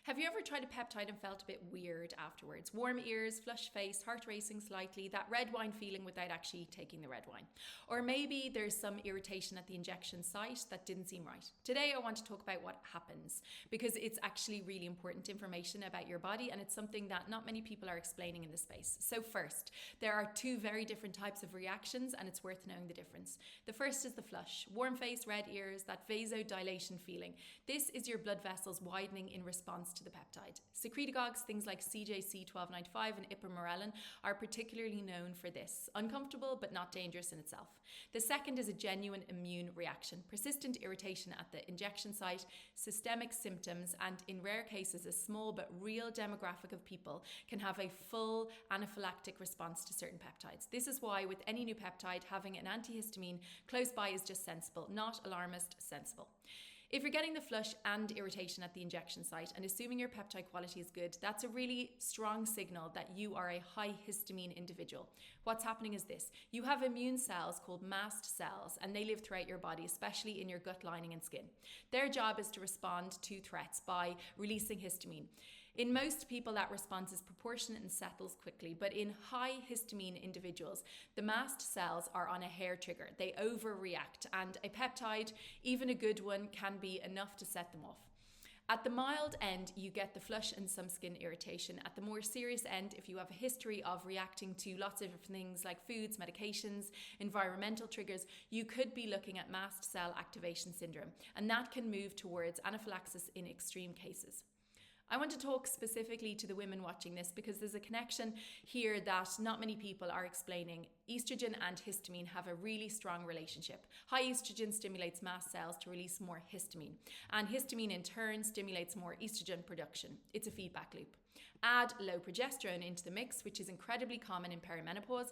Have you ever tried a peptide and felt a bit weird afterwards? Warm ears, flushed face, heart racing slightly, that red wine feeling without actually taking the red wine. Or maybe there's some irritation at the injection site that didn't seem right. Today I want to talk about what happens because it's actually really important information about your body and it's something that not many people are explaining in this space. So first, there are two very different types of reactions and it's worth knowing the difference. The first is the flush, warm face, red ears, that vasodilation feeling. This is your blood vessels widening in response to the peptide. Secretagogues, things like CJC1295 and ipamorelin, are particularly known for this. Uncomfortable, but not dangerous in itself. The second is a genuine immune reaction, persistent irritation at the injection site, systemic symptoms, and in rare cases, a small but real demographic of people can have a full anaphylactic response to certain peptides. This is why with any new peptide, having an antihistamine close by is just sensible, not alarmist, sensible. If you're getting the flush and irritation at the injection site and assuming your peptide quality is good, that's a really strong signal that you are a high histamine individual. What's happening is this. You have immune cells called mast cells and they live throughout your body, especially in your gut lining and skin. Their job is to respond to threats by releasing histamine. In most people, that response is proportionate and settles quickly, but in high histamine individuals, the mast cells are on a hair trigger. They overreact, and a peptide, even a good one, can be enough to set them off. At the mild end, you get the flush and some skin irritation. At the more serious end, if you have a history of reacting to lots of different things like foods, medications, environmental triggers, you could be looking at mast cell activation syndrome, and that can move towards anaphylaxis in extreme cases. I want to talk specifically to the women watching this because there's a connection here that not many people are explaining. Estrogen and histamine have a really strong relationship. High estrogen stimulates mast cells to release more histamine, and histamine in turn stimulates more estrogen production. It's a feedback loop. Add low progesterone into the mix, which is incredibly common in perimenopause,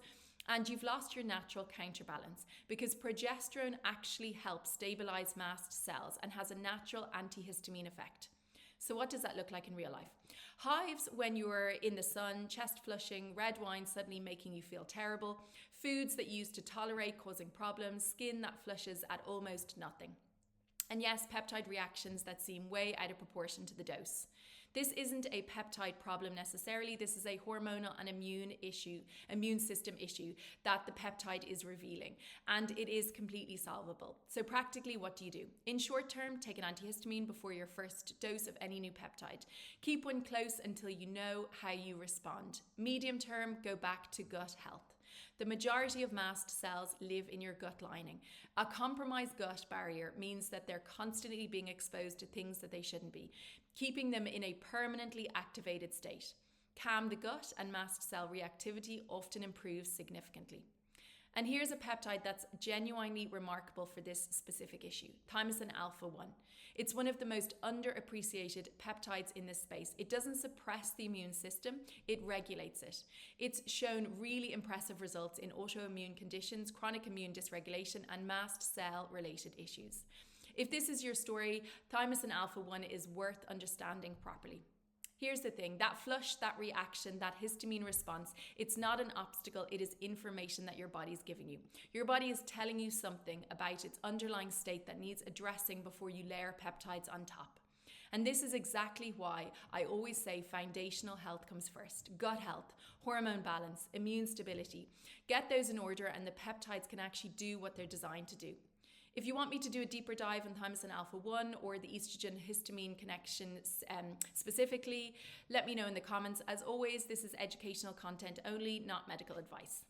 and you've lost your natural counterbalance because progesterone actually helps stabilize mast cells and has a natural antihistamine effect. So what does that look like in real life? Hives when you're in the sun, chest flushing, red wine suddenly making you feel terrible, foods that you used to tolerate causing problems, skin that flushes at almost nothing. And yes, peptide reactions that seem way out of proportion to the dose. This isn't a peptide problem necessarily. This is a hormonal and immune system issue that the peptide is revealing, and it is completely solvable. So practically, what do you do? In short term, take an antihistamine before your first dose of any new peptide. Keep one close until you know how you respond. Medium term, go back to gut health. The majority of mast cells live in your gut lining. A compromised gut barrier means that they're constantly being exposed to things that they shouldn't be, keeping them in a permanently activated state. Calm the gut and mast cell reactivity often improves significantly. And here's a peptide that's genuinely remarkable for this specific issue, Thymosin Alpha-1. It's one of the most underappreciated peptides in this space. It doesn't suppress the immune system, it regulates it. It's shown really impressive results in autoimmune conditions, chronic immune dysregulation, and mast cell-related issues. If this is your story, Thymosin Alpha-1 is worth understanding properly. Here's the thing, that flush, that reaction, that histamine response, it's not an obstacle, it is information that your body is giving you. Your body is telling you something about its underlying state that needs addressing before you layer peptides on top. And this is exactly why I always say foundational health comes first. Gut health, hormone balance, immune stability. Get those in order and the peptides can actually do what they're designed to do. If you want me to do a deeper dive on Thymosin Alpha-1 or the estrogen-histamine connection specifically, let me know in the comments. As always, this is educational content only, not medical advice.